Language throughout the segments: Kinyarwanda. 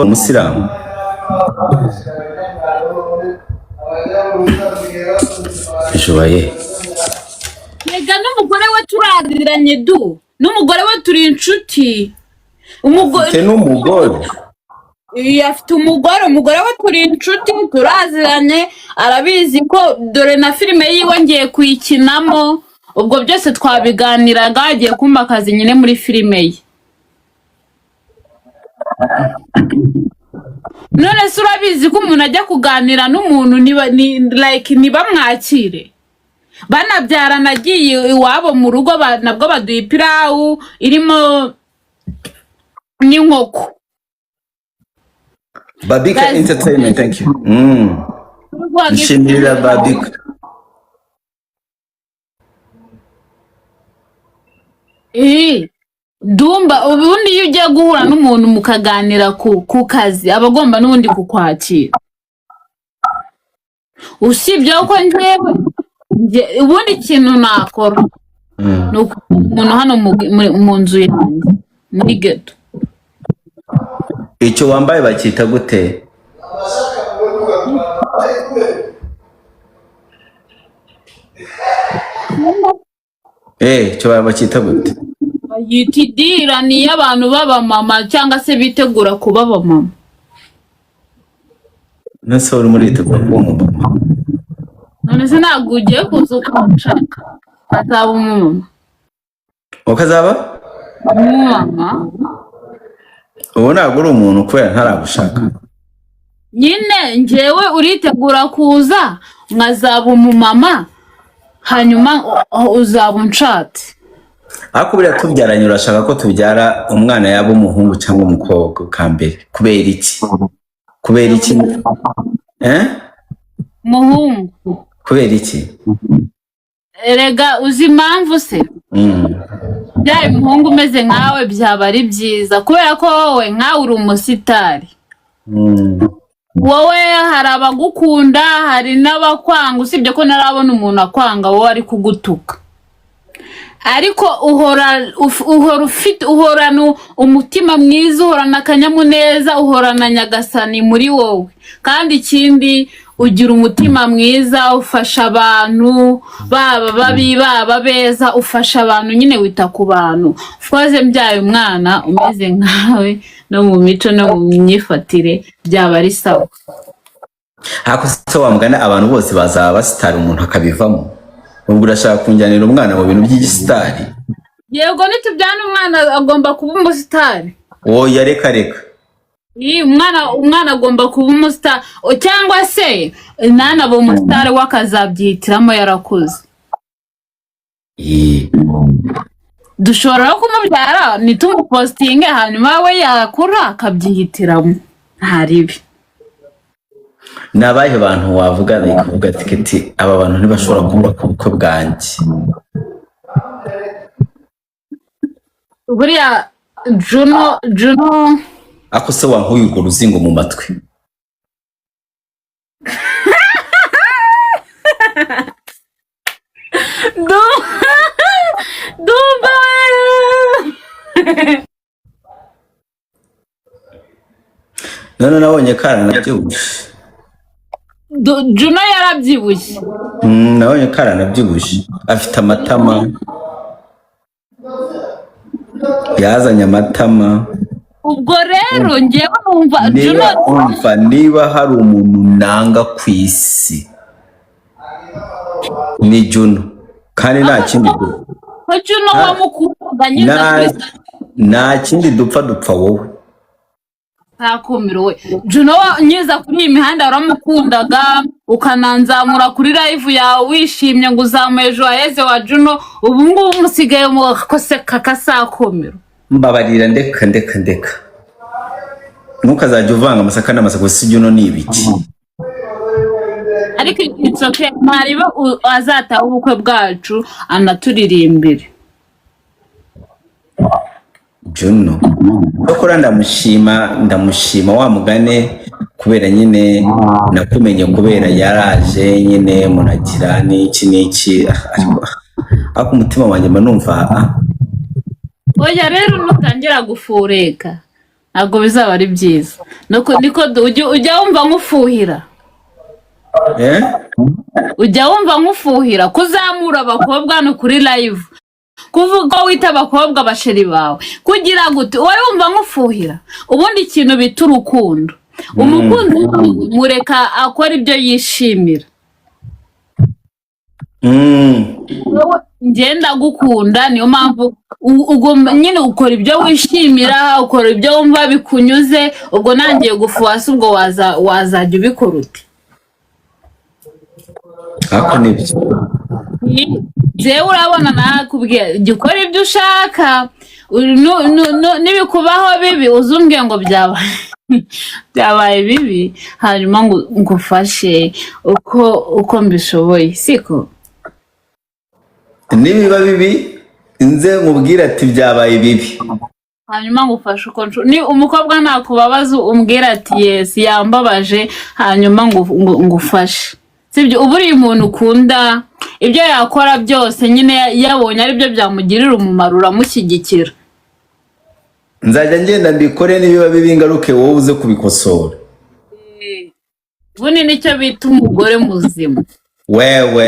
umusilamu ishobaye Yega n'umugore we turadiranye du n'umugore we turi inshuti umugore n'umugore afite umugore we turi inshuti turaziranye arabizi ko dore na filime yiwe ngiye kuyikinamo ubwo byose twabiganiraga agiye kumpa akazi nyine muri filime ye none se urabizi ko umuntu ajya kuganira n'umuntu niba mwakire banabyara nagiye iwabo mu rugo nabwo baduha ipirawu irimo n'inkoko Babika Entertainment, thank you. Nshimira Babika. Dumba ubundi iyo ugiye guhura n'umuntu mukaganira ku kazi abagomba n'ubundi kukwakira usibye ko njyewe ubundi ikintu nakora nuko umuntu hano mu nzu yanjye muri ghetto icyo wambaye bakita gute cyo bakita gute yitidira ni abantu baba mama cyangwa se bitegura kuba mama nase uri muri itegura kuba mama none se ntabwo ugiye kuzuka nshaka azaba umumama ukazaba umumama ubu ntabwo uri umuntu kubera ntaragushaka nyine njyewe uritegura kuza nkazaba umumama hanyuma uzaba unshatse ariko buriya tubyaranye urashaka ko tubyara umwana yaba umuhungu cyangwa umukobwa kambere kubera iki muhungu kubera iki erega uzi impamvu se byaye umuhungu umeze nkawe byaba ari byiza kubera ko wowe nkawe uri umusitari wowe hari abagukunda hari n'abakwanga usibye ko narabona umuntu akwanga wowe ari kugutuka ariko uhorana umutima mwiza uhorana akanyamuneza uhorana nyagasani muri wowe kandi ikindi ugira umutima mwiza ufasha abantu baba babi baba beza ufasha abantu nyine wita ku bantu twaze mbyaye umwana umeze nkawe no mu mico no mu myifatire byaba ari sawa hako se wamugana abantu bose bazaba basitara umuntu akabivamo ubwo urashaka kunjyanira umwana mu bintu by'igisitari yego nitubyana umwana agomba kuba umusitari oya reka umwana agomba kuba umusitari cyangwa se ntanaba umusitari wakazabyihitiramo yarakuze dushobora no kumubyara nitumupostinge hanyuma we yakura akabyihitiramo nta ribi nabaye abantu wavuga ikavuga tiketi aba bantu ntibashobora kumva ku bukwe bwanjye buriya Juno ako se wankuye urwo ruzingo mu matwi Dumba none nabonye karanabyibushye Juno yarabyibushye nabonye karanabyibushye afite amatama yazanye amatama ubwo rero ngiye kumva Juno niba hari umuntu nanga ku isi ni Juno kandi nta kindi Juno wamukunda nyine nta kindi dupfa wowe ntakumiro we Juno nyiza kuri iyi mihanda waramukundaga ukananzamura kuri live yawe wishimye ngo uzamuye joyeze wa Juno ubu ngubu musigaye mu kose kakasakumiro mbabarira ndeka ntukazajya uvanga amasaka n'amasaka si Juno ni ibiki ariko itsoke mariba azata ubukwe bwacu anaturirimbire Juno dokora ndamushima wa mugane kubera nyine nakumenye kubera yaraje nyine munagira n'iki ako umutima wanjye mba numva oya rero nutangira gufureka ntabwo bizaba ari byiza niko ujya wumva nk'ufuhira ujya wumva nk'ufuhira kuzamura abakobwa hano kuri live kuvuga wita abakobwa basheri bawe kugira gute wowe wumva nk'ufuhira ubundi ikintu bita urukundo umukunzi mureka akora ibyo yishimira ngenda gukunda niyo mpamvu nyine ukora ibyo wishimira ukora ibyo wumva bikunyuze ubwo nangiye gufuhasa ubwo wazajya ubikora uti ako nibyo jewe urabona nakubwiye gikora ibyo ushaka nibikubaho bibi uzumbwiye ngo byabaye bibi hanyuma ngufashe uko mbishoboye siko nibiba bibi nze nkubwire ati byabaye bibi hanyuma ngufashe uko ni umukobwa nakubabaza umbwira ati yes yambabaje hanyuma ngufashe sibyo ubu uri umuntu ukunda ibyo yakora byose nyine yabonye ari byo byamugirira umumaro uramushyigikira nzajya ngenda mbikore nibiba bibi ingaruke wowe uze kubikosora ubundi nicyo bita umugore muzima wewe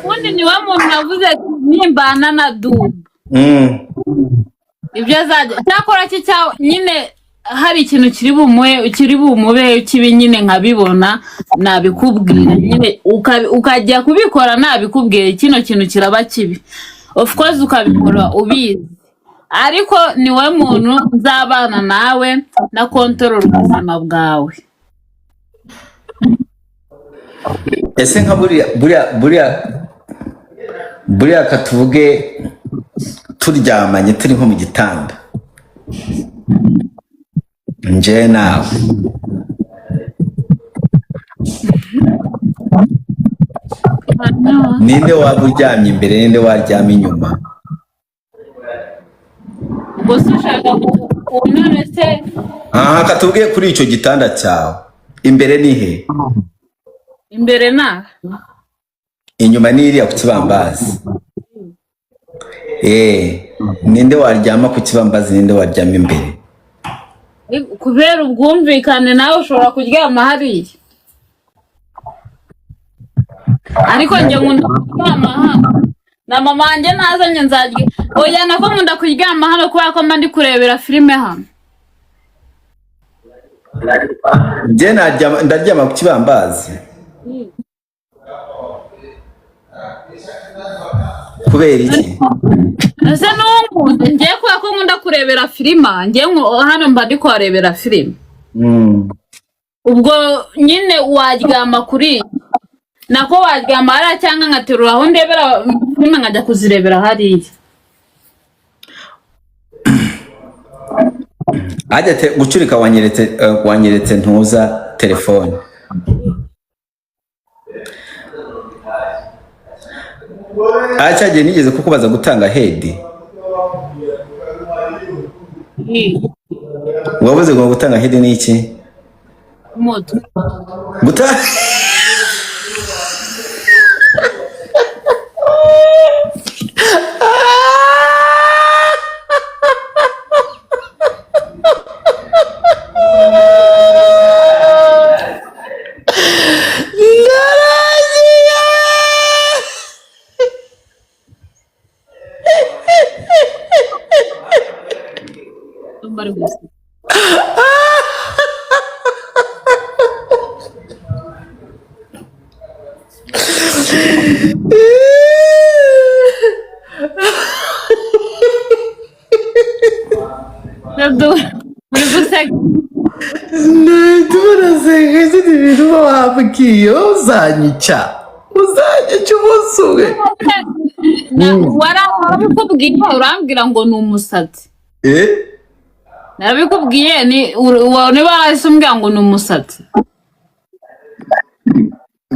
ubundi niwe muntu navuze nimbana na Dumba ibyo azajya cyakora cyawe nyine hari ikintu kiri bumube kibi nyine nkabibona nabikubwira nyine ukajya kubikora nabikubwiye kino kintu kiraba kibi of course ukabikora ubizi ariko niwe muntu nzabana nawe na control ubuzima bwawe ese nka buriya katuvuge turyamanye turi nko mu gitanda nje nawe ninde waba uryamye imbere ninde waryama inyuma ubwo se ushaka none se katubwiye kuri icyo gitanda cyawe imbere ni he imbere na inyuma ni iriya ku kibambazi ninde waryama ku kibambazi ninde waryama imbere kubera ubwumvikane nawe ushobora kuryama hariya ariko njye nkunda kuryama hano na mama wanjye nazanye nzarya oya nako nkunda kuryama hano kubera ko mba ndi kurebera filime hano njye ndaryama ku kibambazi kubera iki ese n'ubu ngiye kubera ko nkunda kurebera filime ngiye hano mba ndi kuharebera filime ubwo nyine waryama kuri nako waryama hariya cyangwa nkaterura aho ndebera filime nkajya kuzirebera hariya ajya gucurika wanyeretse ntuza telefone cyagiye nigeze kukubaza gutanga hedi wavuze ngo gutanga hedi ni iki moto uzanyica umusuwe warabikubwiye urambwira ngo ni umusatsi narabikubwiye niba wahise umbwira ngo ni umusatsi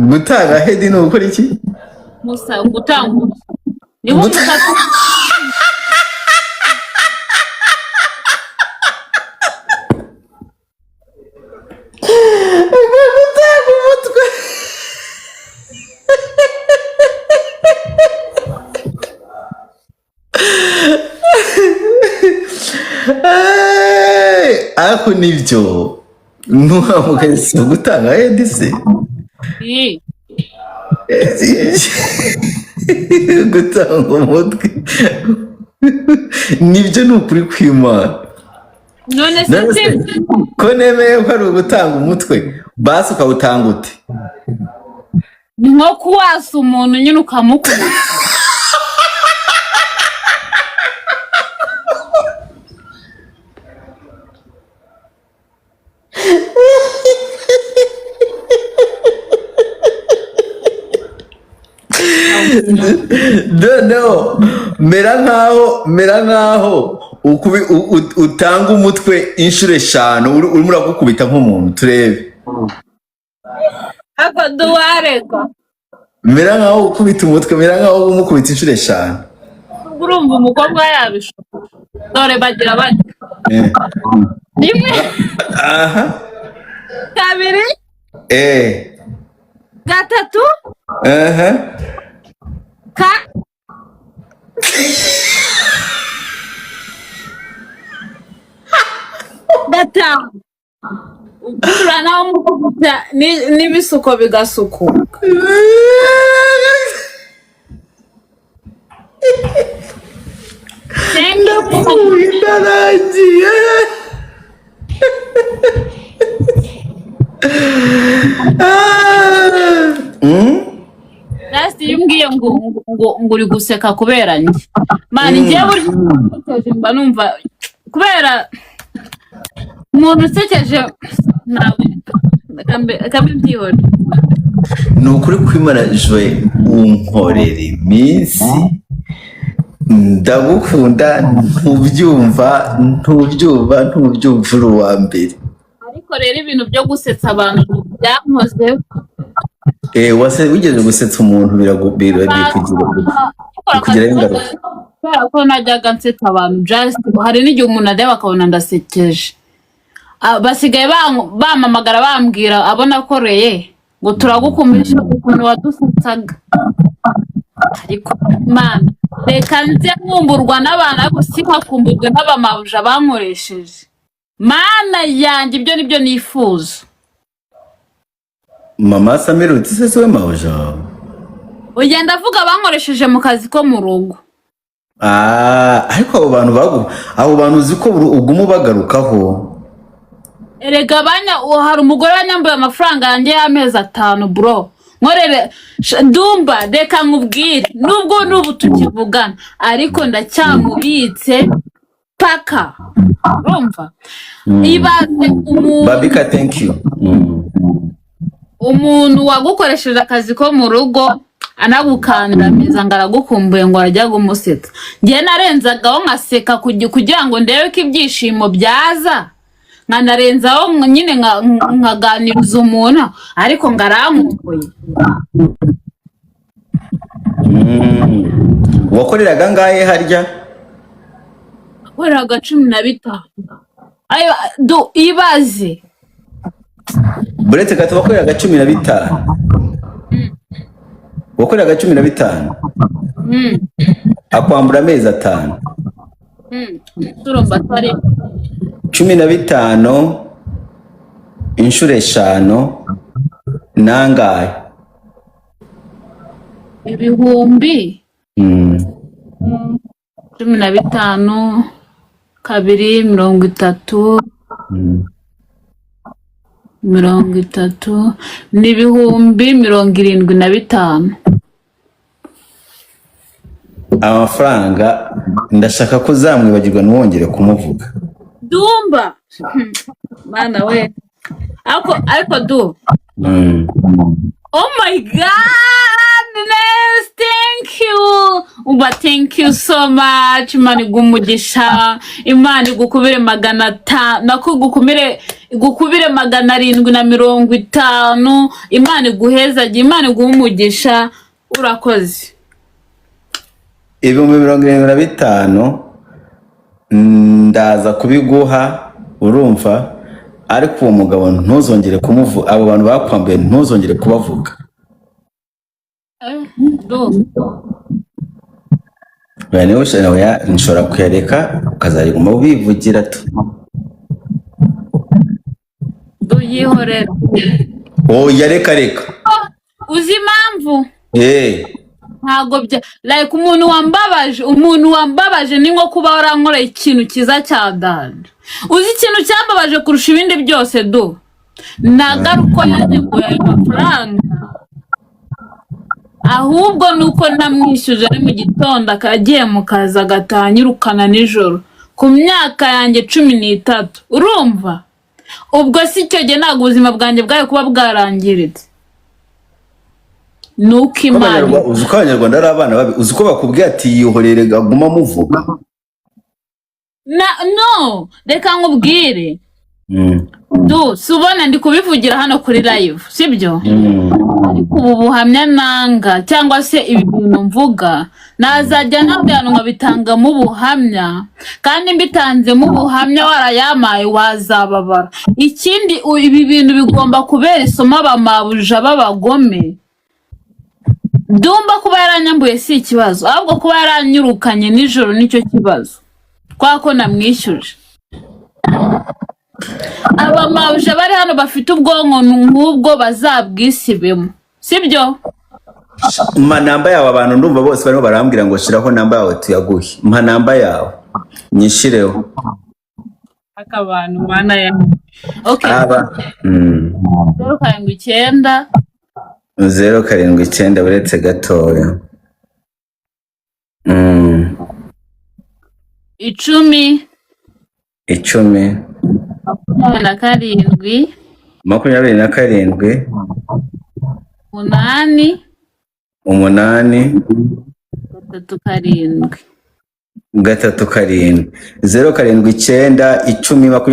gutanga hedi ni ukora iki gutanga niba umusatsi gutanga umutwe ariko nibyo ntuhamugahise gutanga edise gutanga umutwe nibyo ni ukuri kw'Imana. none se ko nemeye ko ari ugutanga umutwe basi ukawutanga ute? ni nko kuwasa umuntu nyine ukamukunda. no mera nkaho utanga umutwe inshuro 5 urimo uragukubita nk'umuntu turebe. Ako duwareka mera nkaho ukubita umutwe, mera nkaho umukubita inshuro 5. urumva umukobwa yabishobora. Dore bagira bati rimwe kabiri gatatu gatanu naho mukubita n'ibisuko bigasukuka. Nasi yumbwiye ngo uri guseka kubera njye mani njye buri mba numva kubera umuntu usekeje kambe byihora. Ni ukuri kw'Imana Joy unkorera iminsi ndagukunda ntubyumva uri uwa mbere. Ariko rero ibintu byo gusetsa abantu byankoze wase wigeze gusetsa umuntu kugira ingaruka. Kubera ko najyaga nsetsa abantu just hari n'igihe umuntu adeba akabona ndasekeje basigaye bamamagara bambwira abo nakoreye ngo turagukumbisha ukuntu wadusetsaga. Ariko Mana reka nze nkumburwa n'abantu ariko sinkakumburwe n'abamabuja bankoresheje. Mana yanjye ibyo nibyo nifuza. Mama Samirutse se we mabuja ugenda avuga bankoresheje mu kazi ko mu rugo. Ariko abo bantu uzi ko uguma ubagarukaho. Erega hari umugore wanyambuye amafaranga yanjye y'amezi 5 bro. Nkorere Dumba reka nkubwire nubwo n'ubu tukivugana ariko ndacyamubitse paka urumva. Ibaze Babika thank you. Umuntu wagukoresheje akazi ko mu rugo anagukandamiza ngo aragukumbuye ngo arajya gumusetsa. Ngiye narenzagaho nkaseka kugira ngo ndebe ko ibyishimo byaza nkanarenzaho nyine nkaganiriza umuntu ariko ngarankumbuye. Wakoreraga ngahe harya? Wakoreraga 15. Ayo ibaze buretse gato wakoreraga 15. Wakoreraga 15 akwambura amezi 5. Turumva twari 15 inshuro 5 nangahe? Ibihumbi 15 kabiri 30 30 n'ibihumbi 75. Amafaranga ndashaka ko zamwibagirwa ntiwongere kumuvuga. Dumba Mana we ariko du oh my goodness, thank you thank you so much. Imana igumugisha, Imana igukubire 500 nako gukubire 750. Imana iguhezaje, Imana igumugisha, urakoze. Ibihumbi 75 ndaza kubiguha urumva, ariko uwo mugabo ntuzongere kumuvuga, abo bantu bakwambaye ntuzongere kubavuga. Bane ushaka nshobora kuyareka ukazayiguma ubivugira tu. yihorera. oya reka Uzi impamvu ntago bya like umuntu wambabaje ni nko kuba warankoreye ikintu kiza cya danje. Uzi ikintu cyambabaje kurusha ibindi byose nagaruko yanyeguye ayo mafaranga, ahubwo nuko namwishyuje ari mu gitondo akagiye mu kazi agataha anyirukana nijoro ku myaka yanjye 13. urumva ubwo si cyo gihe ntabwo ubuzima bwanjye bwawe kuba bwarangiritse. Nuko Imana uzi ko abanyarwanda ari abana babi, uzi ko bakubwiye ati yihorere gaguma muvuga no reka nkubwire subona ndi kubivugira hano kuri live sibyo, ariko ubu buhamya nanga cyangwa se ibi bintu mvuga nazajya nabyantu nkabitangamo ubuhamya, kandi mbitanzemo ubuhamya warayamaye wazababara. Ikindi ibi bintu bigomba kubera isomo abamabuja b'abagome. Dumba kuba yaranyambuye si ikibazo, ahubwo kuba yaranyirukanye nijoro nicyo kibazo, kwako namwishyuje. Abamabuja bari hano bafite ubwonko nk'ubwo bazabwisibemo sibyo. mpa namba yawe, abantu ndumva bose barimo barambwira ngo shiraho namba yawe tuyaguhe. Mpa namba yawe nyishireho akabantu mana ya okay. 079 buretse gatoya 10 27 8 3 079 10 27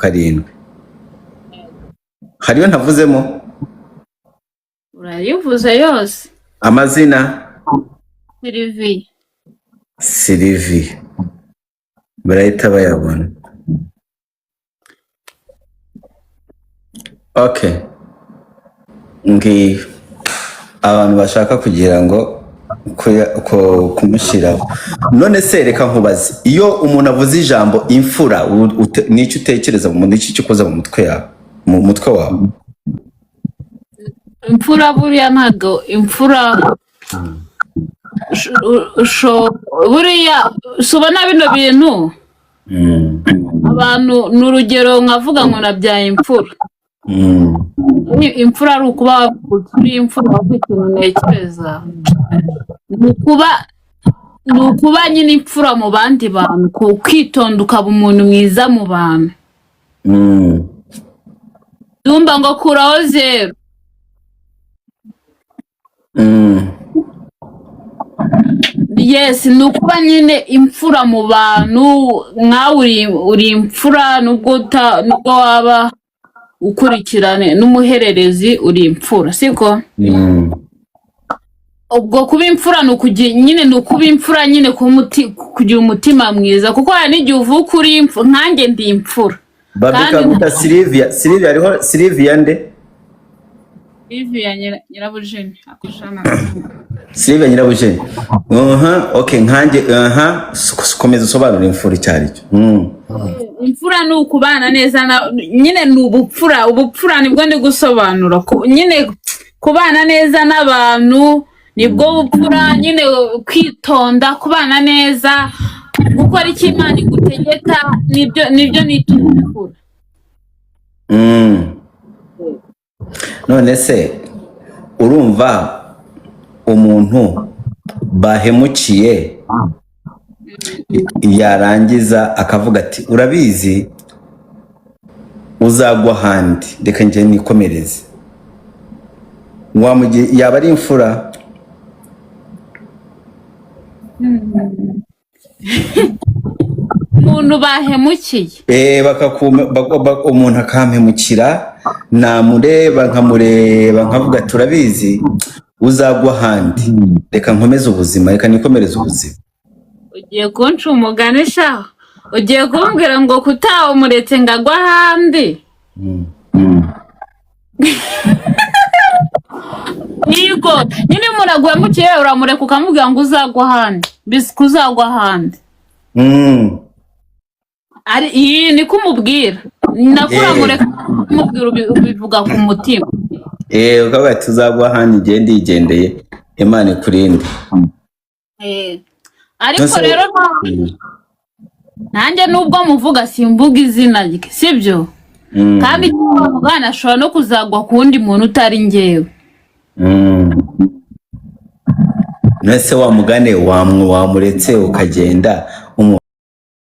8 hariyo ntavuzemo? Urayivuze yose. Amazina? Sylvie barahita bayabona. Okay, ngiyo abantu bashaka kugira ngo kumushyiraho. None se reka nkubaze, iyo umuntu avuze ijambo imfura n'icyo utekereza mu n'iki cyo koza mu mutwe wawe? Imfura buriya ntago imfura buriya subona bino bintu abantu n'urugero nkavuga ngo nabyaye imfura. Imfura ari ukuba kuri imfura ikintu ntekereza ni ukuba nyine imfura mu bandi bantu, kwitonda ukaba umuntu mwiza mu bantu. Dumba ngo kuraho 0. Yes, ni ukuba nyine imfura mu bantu. Nkawe uri imfura nubwo waba ukurikirane n'umuhererezi, uri imfura siko? Ubwo kuba imfura nyine ni ukuba imfura nyine kugira umutima mwiza, kuko hari n'igihe uvuka uri imfura. Nkanjye ndi imfura. Babika muta Sylvia ariho. Sylvia nde? Sylvia Nyirabujeni akushana. Sylvia Nyirabujeni. Okay, nkanjye komeza usobanura imfura icyari cyo. Imfura ni ukubana neza nyine ni ubupfura. Ubupfura nibwo ndi gusobanura nyine kubana neza n'abantu nibwo bupfura, nyine kwitonda, kubana neza, gukora icyo Imana igutegeka, nibyo nita ubupfura. None se urumva umuntu bahemukiye yarangiza akavuga ati urabizi uzagwa handi, reka njye nikomereze, yaba ari imfura? Umuntu bahemukiye umuntu akampemukira, namureba nkavuga turabizi uzagwa handi, reka nkomeze ubuzima, reka nikomereze ubuzima. Ugiye kunca umugani sha? Ugiye kumbwira ngo kutaho umuretse ngagwa handi? Niko nyine umuntu aguhemukiye uramureka ukamubwira ngo uzagwa handi, bisi kuzagwa handi. Iyi ni kumubwira nakura mureka mubwira ubivuga ku mutima. Ukavuga ati uzagwa handi igende yigendeye Imana ikurinde. Ariko rero nanjye nubwo muvuga simvuga izina rye sibyo, kandi mugana ashobora no kuzagwa ku wundi muntu utari njyewe. Nese wa mugane wamuretse ukagenda